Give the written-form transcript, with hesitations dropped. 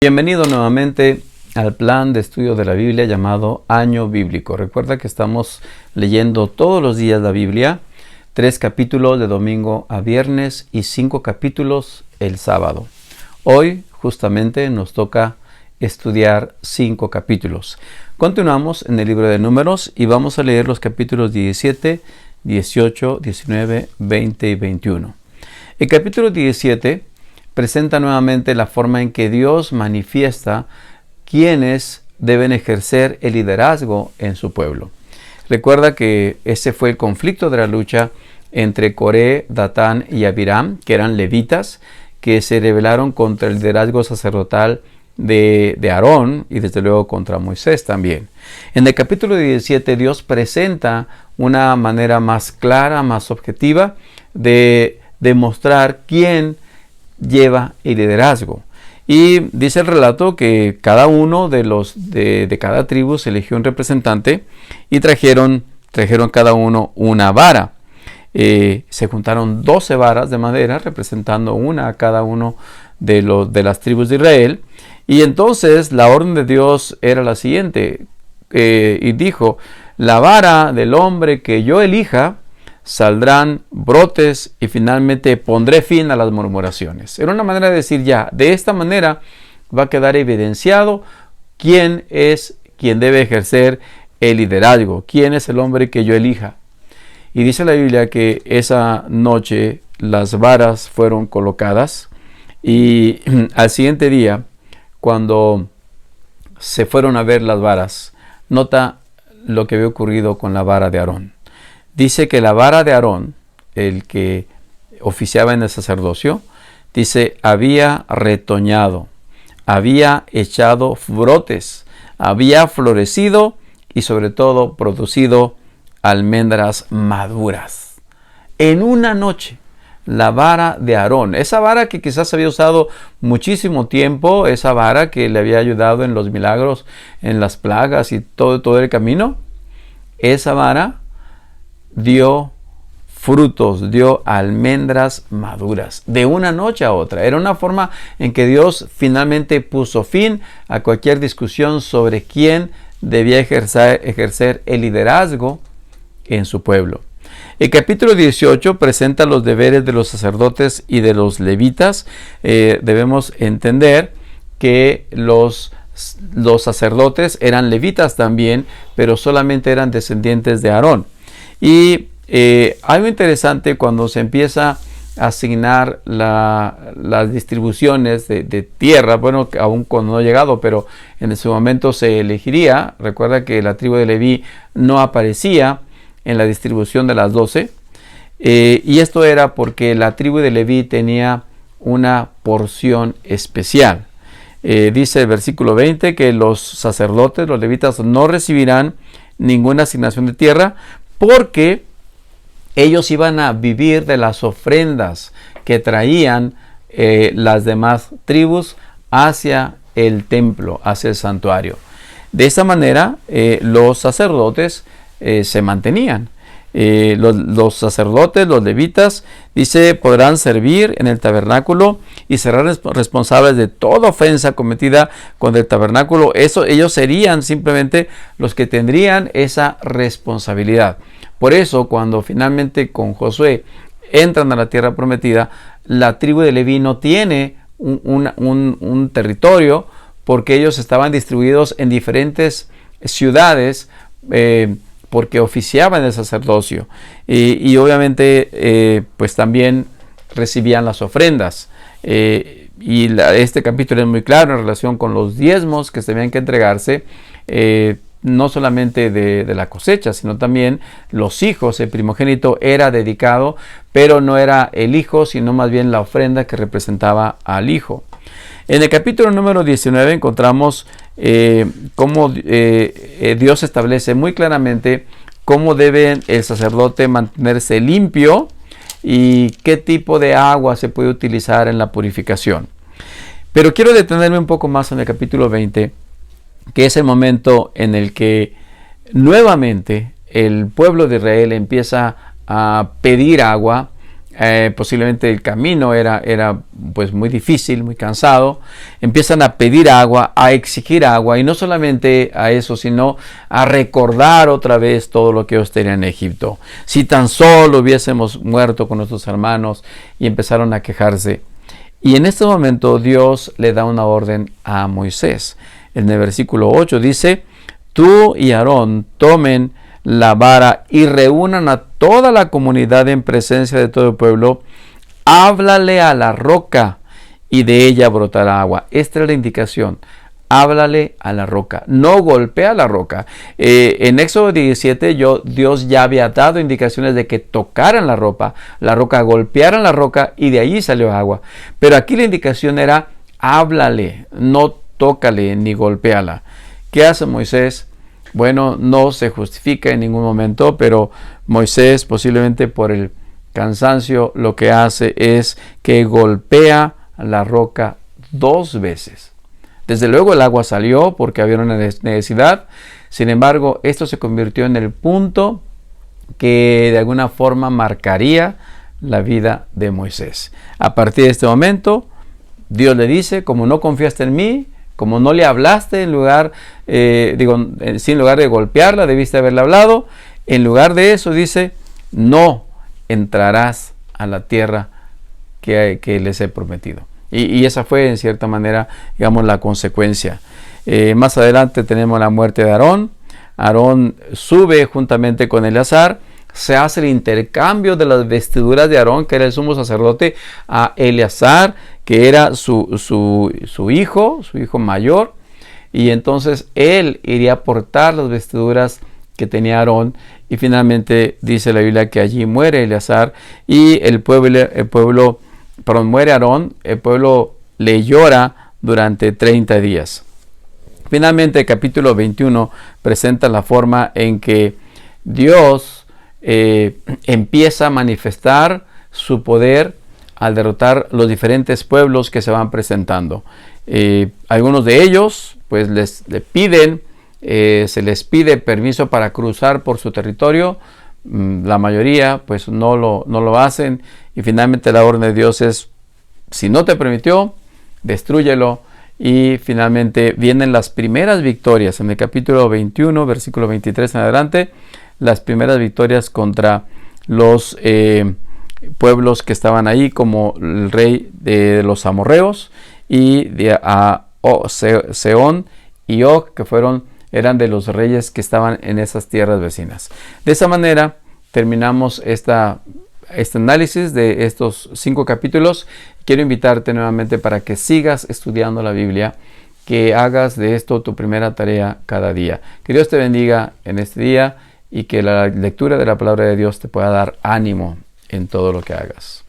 Bienvenido nuevamente al plan de estudio de la Biblia llamado Año Bíblico. Recuerda que estamos leyendo todos los días la Biblia, 3 capítulos de domingo a viernes y 5 capítulos el sábado. Hoy justamente nos toca estudiar 5 capítulos. Continuamos en el libro de Números y vamos a leer los capítulos 17, 18, 19, 20 y 21. El capítulo 17 presenta nuevamente la forma en que Dios manifiesta quiénes deben ejercer el liderazgo en su pueblo. Recuerda que ese fue el conflicto de la lucha entre Coré, Datán y Abiram, que eran levitas, que se rebelaron contra el liderazgo sacerdotal de Aarón y desde luego contra Moisés también. En el capítulo 17 Dios presenta una manera más clara, más objetiva de demostrar quién lleva el liderazgo. Y dice el relato que cada uno de cada tribu se eligió un representante y trajeron cada uno una vara. Se juntaron 12 varas de madera representando una a cada uno de las tribus de Israel. Y entonces la orden de Dios era la siguiente, y dijo: la vara del hombre que yo elija saldrán brotes y finalmente pondré fin a las murmuraciones. Era una manera de decir, ya, de esta manera va a quedar evidenciado quién es quien debe ejercer el liderazgo, quién es el hombre que yo elija. Y dice la Biblia que esa noche las varas fueron colocadas y al siguiente día, cuando se fueron a ver las varas, nota lo que había ocurrido con la vara de Aarón. Dice que la vara de Aarón, el que oficiaba en el sacerdocio, dice, había retoñado, había echado brotes, había florecido y sobre todo producido almendras maduras. En una noche, la vara de Aarón, esa vara que quizás había usado muchísimo tiempo, esa vara que le había ayudado en los milagros, en las plagas y todo el camino, esa vara dio frutos, dio almendras maduras de una noche a otra. Era una forma en que Dios finalmente puso fin a cualquier discusión sobre quién debía ejercer el liderazgo en su pueblo. El capítulo 18 presenta los deberes de los sacerdotes y de los levitas. Debemos entender que los sacerdotes eran levitas también, pero solamente eran descendientes de Aarón. Y algo interesante cuando se empieza a asignar las distribuciones de tierra, bueno, aún cuando no ha llegado, pero en ese momento se elegiría. Recuerda que la tribu de Leví no aparecía en la distribución de las 12, y esto era porque la tribu de Leví tenía una porción especial. Dice el versículo 20 que los sacerdotes, los levitas, no recibirán ninguna asignación de tierra, porque ellos iban a vivir de las ofrendas que traían las demás tribus hacia el templo, hacia el santuario. De esta manera los sacerdotes se mantenían. Los sacerdotes, los levitas, dice, podrán servir en el tabernáculo y serán responsables de toda ofensa cometida contra el tabernáculo. Ellos serían simplemente los que tendrían esa responsabilidad. Por eso, cuando finalmente con Josué entran a la tierra prometida, la tribu de Leví no tiene un territorio, porque ellos estaban distribuidos en diferentes ciudades, porque oficiaban el sacerdocio y obviamente pues también recibían las ofrendas. Este capítulo es muy claro en relación con los diezmos que tenían que entregarse, no solamente de la cosecha, sino también los hijos. El primogénito era dedicado, pero no era el hijo, sino más bien la ofrenda que representaba al hijo. En el capítulo número 19 encontramos cómo Dios establece muy claramente cómo debe el sacerdote mantenerse limpio y qué tipo de agua se puede utilizar en la purificación. Pero quiero detenerme un poco más en el capítulo 20, que es el momento en el que nuevamente el pueblo de Israel empieza a pedir agua, posiblemente el camino era pues muy difícil, muy cansado. Empiezan a pedir agua, a exigir agua, y no solamente a eso, sino a recordar otra vez todo lo que ellos tenían en Egipto. Si tan solo hubiésemos muerto con nuestros hermanos, y empezaron a quejarse. Y en este momento Dios le da una orden a Moisés. En el versículo 8 dice: tú y Aarón tomen la vara y reúnan a toda la comunidad en presencia de todo el pueblo. Háblale a la roca y de ella brotará agua. Esta es la indicación. Háblale a la roca, no golpea la roca. En Éxodo 17 Dios ya había dado indicaciones de que tocaran la roca, golpearan la roca, y de allí salió agua. Pero aquí la indicación era: háblale, no tócale ni golpéala. ¿Qué hace Moisés? Bueno, no se justifica en ningún momento, pero Moisés, posiblemente por el cansancio, lo que hace es que golpea la roca 2 veces. Desde luego el agua salió porque había una necesidad. Sin embargo, esto se convirtió en el punto que de alguna forma marcaría la vida de Moisés. A partir de este momento, Dios le dice: como no confiaste en mí, como no le hablaste sin lugar de golpearla, debiste haberle hablado. En lugar de eso dice: no entrarás a la tierra que les he prometido. Y esa fue en cierta manera, digamos, la consecuencia. Más adelante tenemos la muerte de Aarón. Aarón sube juntamente con Eleazar. Se hace el intercambio de las vestiduras de Aarón, que era el sumo sacerdote, a Eleazar, que era su hijo mayor. Y entonces él iría a portar las vestiduras que tenía Aarón. Y finalmente dice la Biblia que allí muere Eleazar y muere Aarón. El pueblo le llora durante 30 días. Finalmente el capítulo 21 presenta la forma en que Dios empieza a manifestar su poder al derrotar los diferentes pueblos que se van presentando. Algunos de ellos pues se les pide permiso para cruzar por su territorio. La mayoría pues no lo hacen, y finalmente la orden de Dios es: si no te permitió, destrúyelo. Y finalmente vienen las primeras victorias en el capítulo 21, versículo 23 en adelante. Las primeras victorias contra los pueblos que estaban ahí, como el rey de los amorreos, y de Sehón y Og, que eran de los reyes que estaban en esas tierras vecinas. De esa manera terminamos este análisis de estos 5 capítulos. Quiero invitarte nuevamente para que sigas estudiando la Biblia, que hagas de esto tu primera tarea cada día. Que Dios te bendiga en este día y que la lectura de la palabra de Dios te pueda dar ánimo en todo lo que hagas.